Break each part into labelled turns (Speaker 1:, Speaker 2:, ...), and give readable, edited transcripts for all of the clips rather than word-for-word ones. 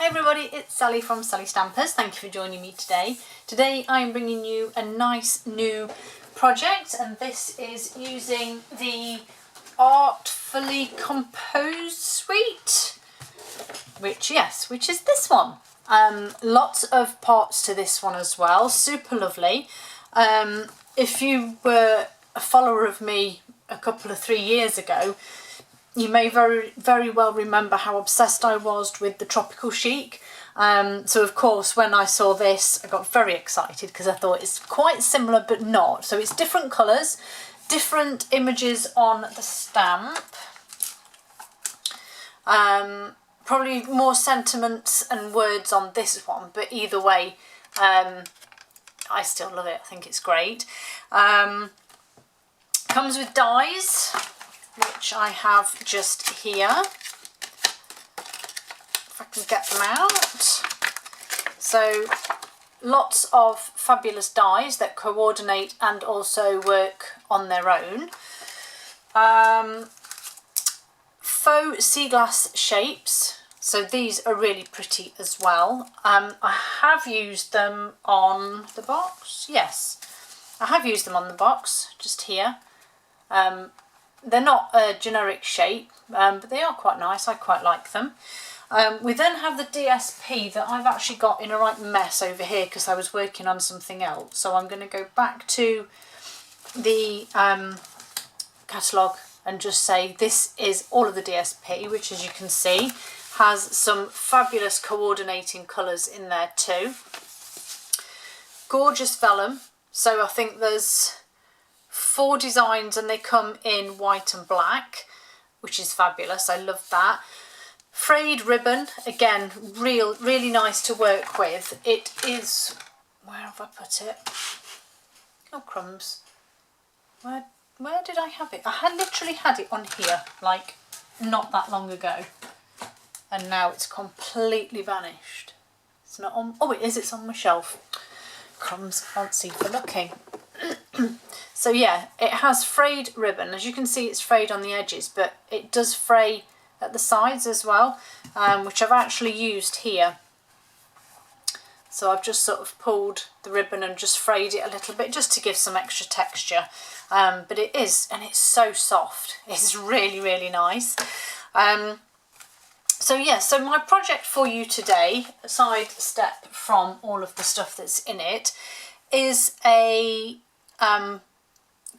Speaker 1: everybody, it's Sally from Sallystampers. Thank you for joining me today. Today I'm bringing you a nice new project, and this is using the Artfully Composed suite, which is this one. Lots of parts to this one as well, super lovely. If you were a follower of me a couple of 3 years ago, you may very well remember how obsessed I was with the tropical chic. So of course when I saw this I got very excited because I thought it's quite similar but not. So it's different colours, different images on the stamp, probably more sentiments and words on this one, but either way I still love it. I think it's great. Comes with dies, which I have just here, if I can get them out. So lots of fabulous dies that coordinate and also work on their own. Faux sea glass shapes, so these are really pretty as well. I have used them on the box, yes, I have used them on the box, just here. They're not a generic shape, but they are quite nice. I quite like them. We then have the DSP that I've actually got in a right mess over here because I was working on something else. So I'm going to go back to the catalogue and just say this is all of the DSP, which, as you can see, has some fabulous coordinating colours in there too. Gorgeous vellum. So I think there's 4 designs and they come in white and black, which is fabulous. I love that. Frayed ribbon, again, really nice to work with. It is, where have I put it? Oh crumbs. Where did I have it? I had literally had it on here like not that long ago, and now it's completely vanished. It's not on, oh it is, it's on my shelf. Crumbs, can't see for looking. So yeah, it has frayed ribbon. As you can see, it's frayed on the edges, but it does fray at the sides as well, which I've actually used here. So I've just sort of pulled the ribbon and just frayed it a little bit just to give some extra texture. But it is, and it's so soft. It's really nice. So yeah, so my project for you today, aside step from all of the stuff that's in it, is a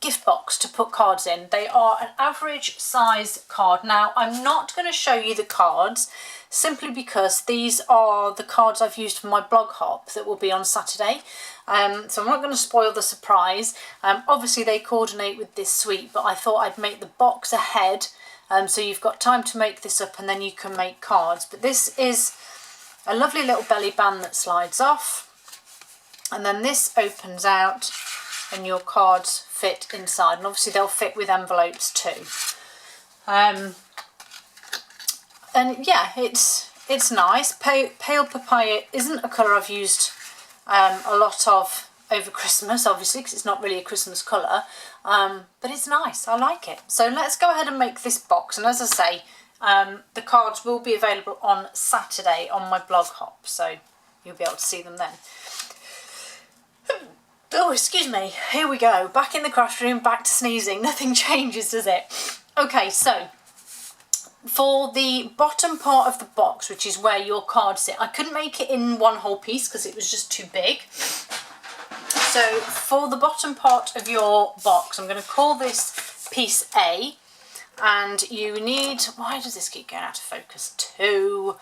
Speaker 1: gift box to put cards in. They are an average size card. Now I'm not going to show you the cards simply because these are the cards I've used for my blog hop that will be on Saturday. So I'm not going to spoil the surprise. Obviously they coordinate with this suite, but I thought I'd make the box ahead, so you've got time to make this up and then you can make cards. But this is a lovely little belly band that slides off, and then this opens out and your cards fit inside, and obviously they'll fit with envelopes too. And yeah, it's nice. Pale papaya isn't a colour I've used a lot of over Christmas, obviously, because it's not really a Christmas colour, but it's nice. I like it. So let's go ahead and make this box, and as I say, the cards will be available on Saturday on my blog hop, so you'll be able to see them then. Oh, excuse me, here we go, back in the craft room, back to sneezing. Nothing changes, does it? Okay, so for the bottom part of the box, which is where your cards sit, I couldn't make it in one whole piece because it was just too big. So for the bottom part of your box, I'm going to call this piece A, and you need, why does this keep going out of focus? 2.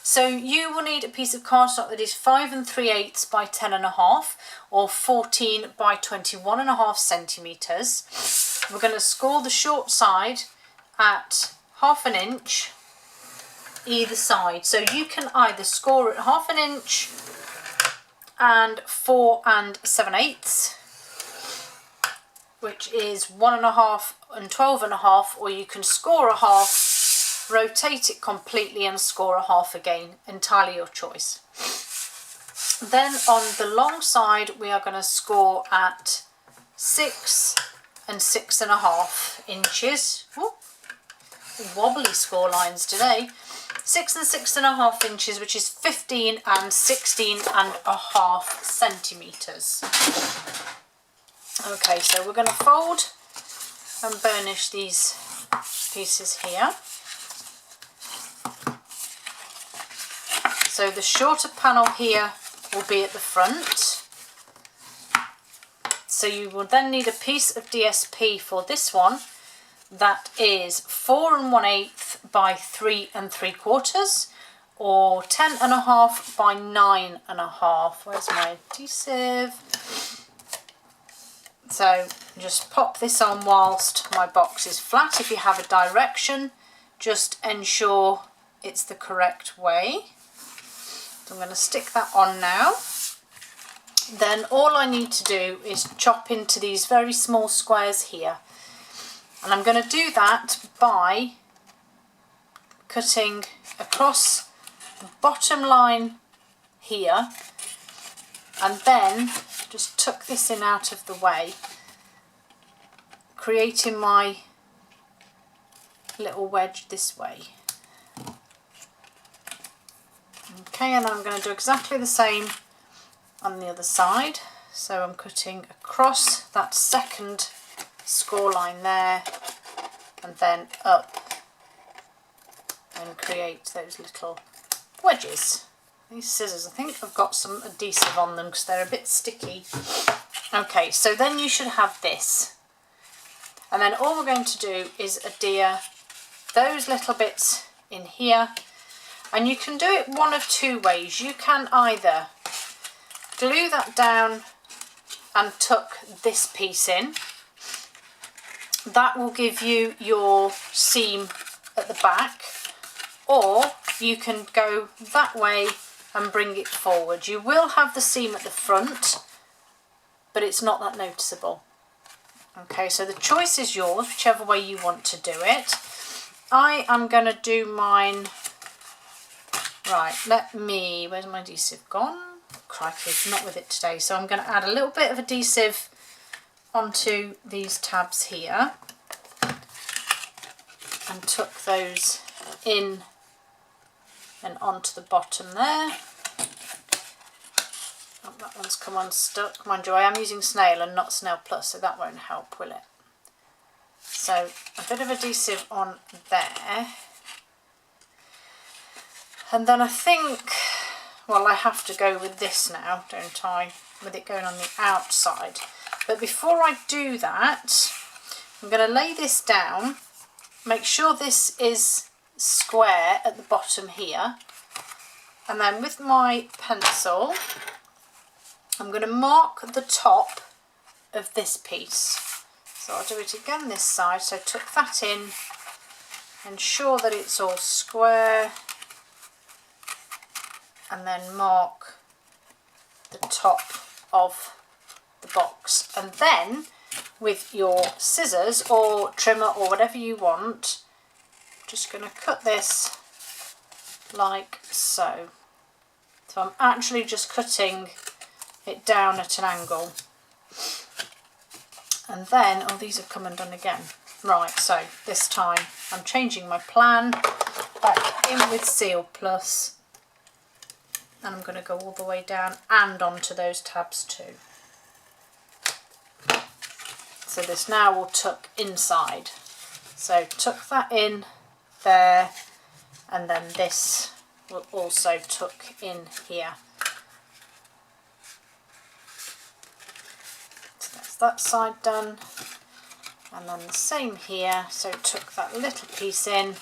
Speaker 1: So you will need a piece of cardstock that is 5 3/8 by 10.5 or 14 by 21.5 centimetres. We're going to score the short side at 1/2 inch either side. So you can either score at 1/2 inch and 4 7/8, which is 1.5 and 12.5, or you can score a 1/2, rotate it completely and score a 1/2 again, entirely your choice. Then on the long side we are going to score at 6 and 6.5 inches. Ooh, wobbly score lines today. 6 and 6.5 inches, which is 15 and 16.5 centimetres. Okay, so we're going to fold and burnish these pieces here. So the shorter panel here will be at the front. So you will then need a piece of DSP for this one that is 4 1/8 by 3 3/4 or 10.5 by 9.5. Where's my adhesive? So just pop this on whilst my box is flat. If you have a direction, just ensure it's the correct way. So I'm going to stick that on now. Then all I need to do is chop into these very small squares here. And I'm going to do that by cutting across the bottom line here and then just tuck this in out of the way, creating my little wedge this way. Okay, and I'm going to do exactly the same on the other side. So I'm cutting across that second score line there and then up and create those little wedges. These scissors, I think I've got some adhesive on them because they're a bit sticky. Okay, so then you should have this. And then all we're going to do is adhere those little bits in here. And you can do it one of two ways. You can either glue that down and tuck this piece in. That will give you your seam at the back. Or you can go that way and bring it forward. You will have the seam at the front, but it's not that noticeable. Okay, so the choice is yours, whichever way you want to do it. I am going to do mine. Right, where's my adhesive gone? Crikey, not with it today. So I'm going to add a little bit of adhesive onto these tabs here and tuck those in and onto the bottom there. Oh, that one's come unstuck. Mind you, I am using Snail and not Snail Plus, so that won't help, will it? So a bit of adhesive on there. And then I think, well, I have to go with this now, don't I? With it going on the outside. But before I do that, I'm going to lay this down. Make sure this is square at the bottom here. And then with my pencil, I'm going to mark the top of this piece. So I'll do it again this side. So tuck that in, ensure that it's all square. And then mark the top of the box. And then with your scissors or trimmer or whatever you want, I'm just going to cut this like so. So I'm actually just cutting it down at an angle. And then, oh, these have come undone again. Right, so this time I'm changing my plan, back in with Seal Plus. And I'm going to go all the way down and onto those tabs too. So this now will tuck inside. So tuck that in there, and then this will also tuck in here. So that's that side done. And then the same here. So tuck that little piece in.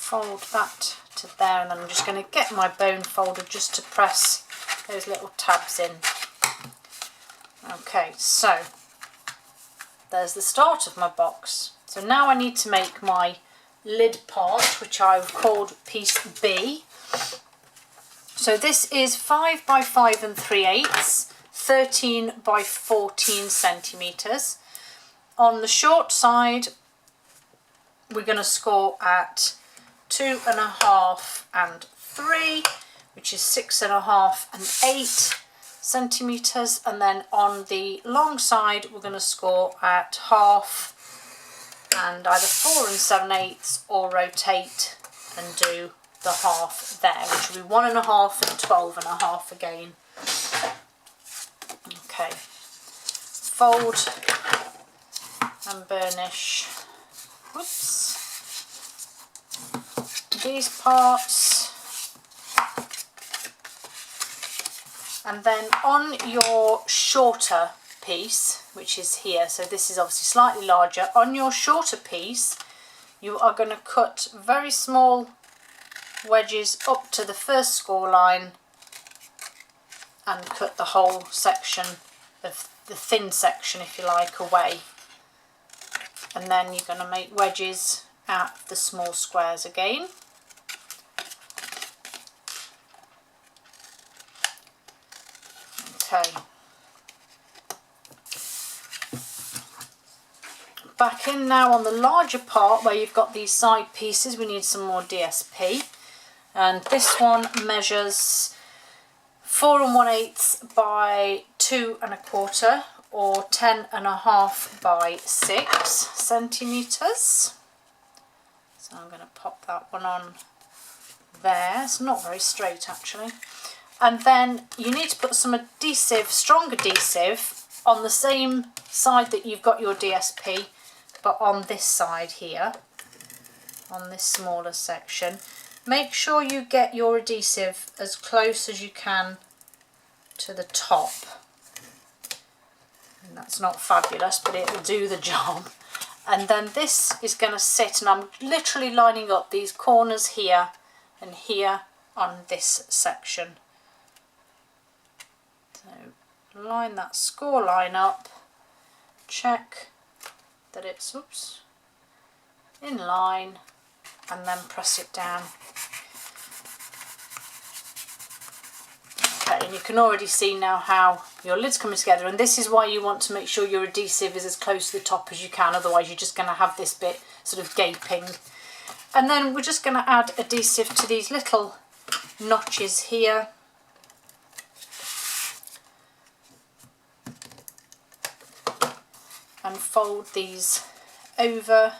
Speaker 1: Fold that to there, and then I'm just going to get my bone folder just to press those little tabs in. Okay, so there's the start of my box. So now I need to make my lid part, which I've called piece B. So this is 5 by 5 3/8, 13 by 14 centimetres. On the short side, we're going to score at 2.5 and 3, which is 6.5 and 8 centimetres, and then on the long side we're going to score at half and either 4 7/8 or rotate and do the half there, which will be 1 1/2 and 12 1/2 again. Okay, fold and burnish, whoops, these parts, and then on your shorter piece, which is here, so this is obviously slightly larger, on your shorter piece you are going to cut very small wedges up to the first score line and cut the whole section of the thin section, if you like, away, and then you're going to make wedges out of the small squares again. Okay, back in now on the larger part where you've got these side pieces, we need some more DSP, and this one measures 4 1/8 by 2 1/4 or 10 1/2 by 6 centimetres. So I'm going to pop that one on there. It's not very straight actually. And then you need to put some adhesive, strong adhesive, on the same side that you've got your DSP, but on this side here, on this smaller section. Make sure you get your adhesive as close as you can to the top. And that's not fabulous, but it'll do the job. And then this is going to sit, and I'm literally lining up these corners here and here on this section. So line that score line up, check that it's in line, and then press it down. Okay, and you can already see now how your lid's coming together, and this is why you want to make sure your adhesive is as close to the top as you can, otherwise you're just going to have this bit sort of gaping. And then we're just going to add adhesive to these little notches here. And fold these over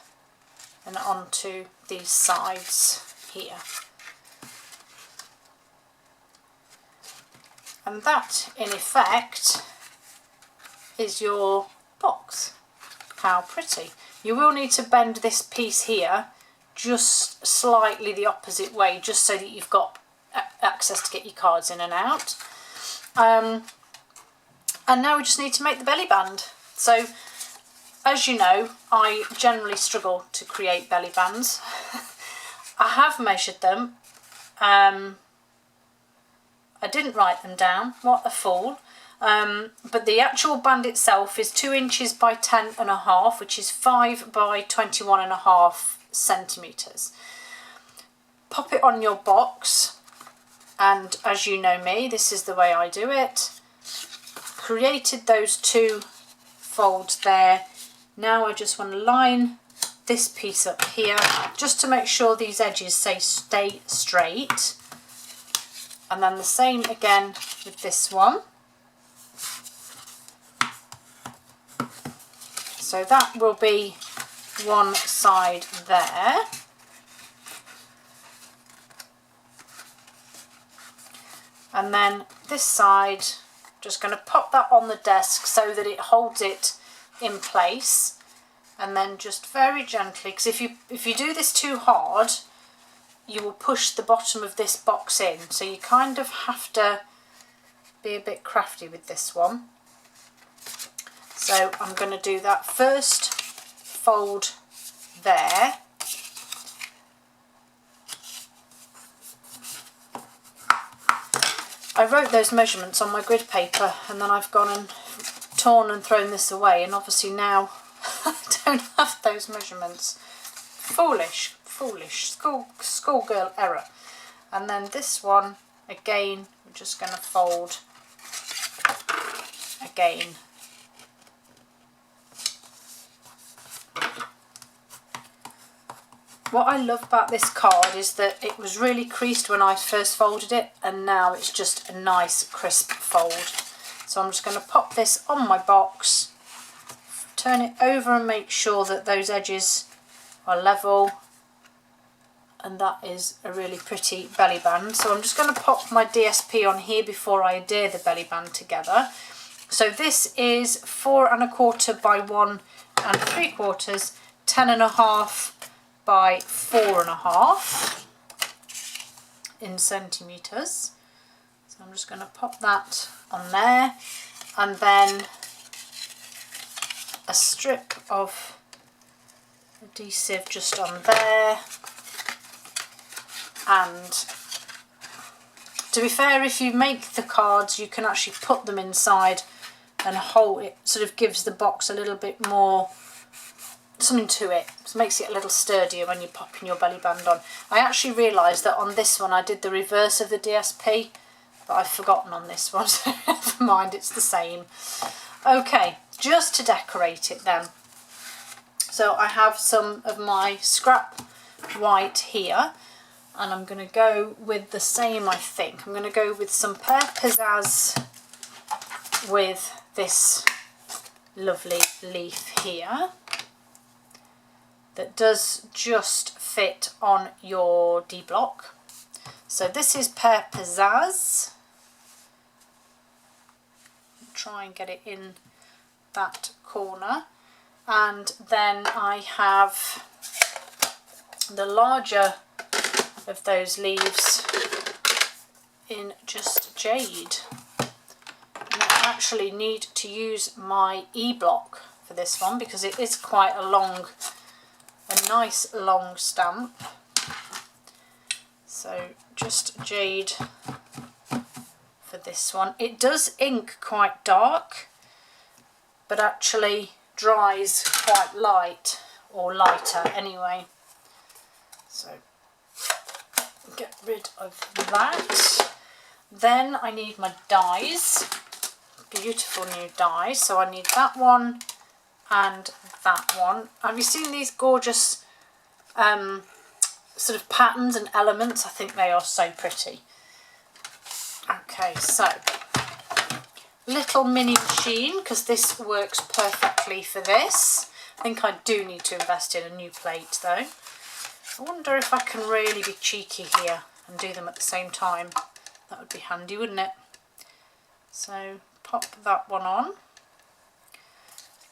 Speaker 1: and onto these sides here. And that, in effect, is your box. How pretty. You will need to bend this piece here just slightly the opposite way, just so that you've got access to get your cards in and out. And now we just need to make the belly band. So, as you know, I generally struggle to create belly bands. I have measured them. I didn't write them down, what a fool. But the actual band itself is 2 inches by 10 1/2, which is 5 by 21 1/2 centimetres. Pop it on your box, and as you know me, this is the way I do it. Created those 2 folds there. Now I just want to line this piece up here, just to make sure these edges stay straight. And then the same again with this one. So that will be one side there. And then this side, just going to pop that on the desk so that it holds it in place, and then just very gently, because if you do this too hard, you will push the bottom of this box in, so you kind of have to be a bit crafty with this one. So I'm going to do that first fold there, I wrote those measurements on my grid paper, and then I've gone and torn and thrown this away, and obviously now I don't have those measurements. Foolish schoolgirl error. And then this one again, we're just going to fold again. What I love about this card is that it was really creased when I first folded it, and now it's just a nice crisp fold. So I'm just going to pop this on my box, turn it over and make sure that those edges are level, and that is a really pretty belly band. So I'm just going to pop my DSP on here before I adhere the belly band together. So this is 4 1/4 by 1 3/4, 10.5 by 4 1/2 in centimetres. So I'm just going to pop that on there, and then a strip of adhesive just on there. And to be fair, if you make the cards, you can actually put them inside and hold it, sort of gives the box a little bit more something to it. It makes it a little sturdier when you're popping your belly band on. I actually realised that on this one I did the reverse of the DSP, but I've forgotten on this one, so never mind, it's the same. Okay, just to decorate it then. So I have some of my scrap white here, and I'm going to go with the same, I think. I'm going to go with some Pear Pizzazz with this lovely leaf here that does just fit on your D block. So this is Pear Pizzazz. Try and get it in that corner. And then I have the larger of those leaves in just jade. And I actually need to use my E block for this one because it is quite a nice long stamp. So just jade for this one. It does ink quite dark, but actually dries quite light, or lighter anyway. So get rid of that. Then I need my dies, beautiful new dies. So I need that one and that one. Have you seen these gorgeous sort of patterns and elements? I think they are so pretty. Okay, so little mini machine, because this works perfectly for this. I think I do need to invest in a new plate though. I wonder if I can really be cheeky here and do them at the same time. That would be handy, wouldn't it? So pop that one on.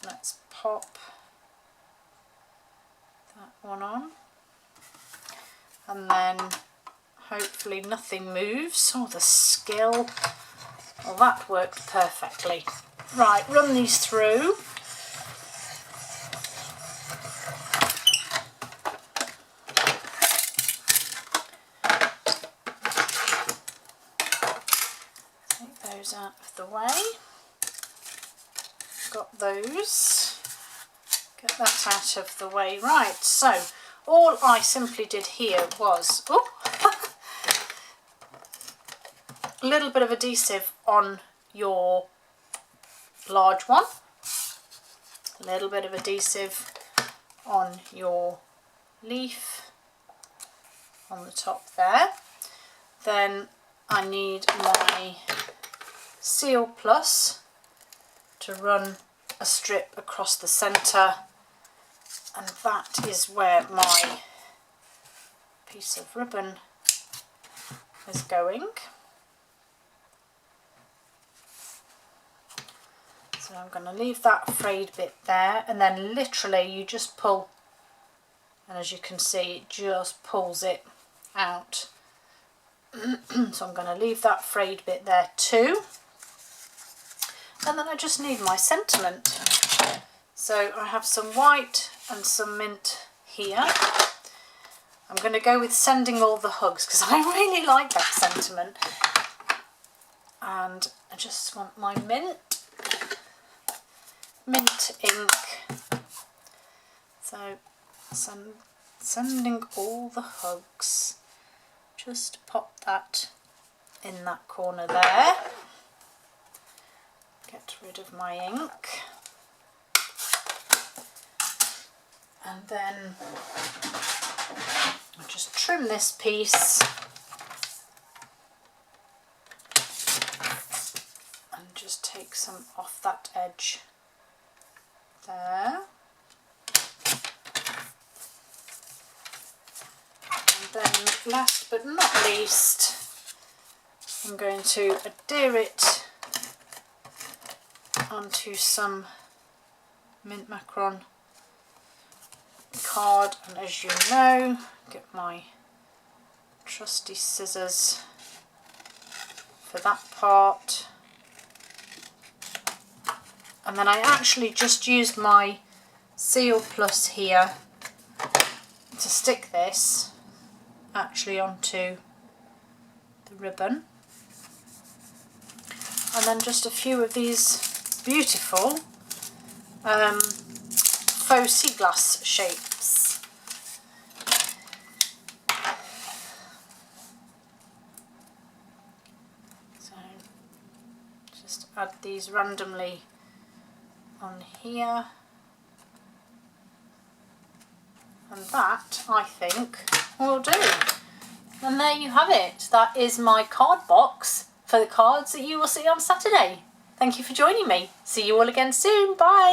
Speaker 1: Let's pop that one on. And then hopefully nothing moves. Oh, the skill. Well, that worked perfectly. Right, run these through. Take those out of the way. Got those. Get that out of the way. Right, so all I simply did here was a little bit of adhesive on your large one, a little bit of adhesive on your leaf on the top there. Then I need my Seal Plus to run a strip across the centre, and that is where my piece of ribbon is going. So I'm going to leave that frayed bit there, and then literally you just pull, and as you can see it just pulls it out. So I'm going to leave that frayed bit there too. And then I just need my sentiment. So I have some white and some mint here. I'm going to go with Sending All the Hugs because I really like that sentiment. And I just want my mint ink. So Sending All the Hugs. Just pop that in that corner there. Get rid of my ink. And then I'll just trim this piece and just take some off that edge There. And then last but not least, I'm going to adhere it onto some mint macaron card, and as you know, get my trusty scissors for that part. And then I actually just used my Seal Plus here to stick this actually onto the ribbon. And then just a few of these beautiful faux sea glass shapes. So just add these randomly on here, and that I think will do. And there you have it. That is my card box for the cards that you will see on Saturday. Thank you for joining me. See you all again soon. Bye.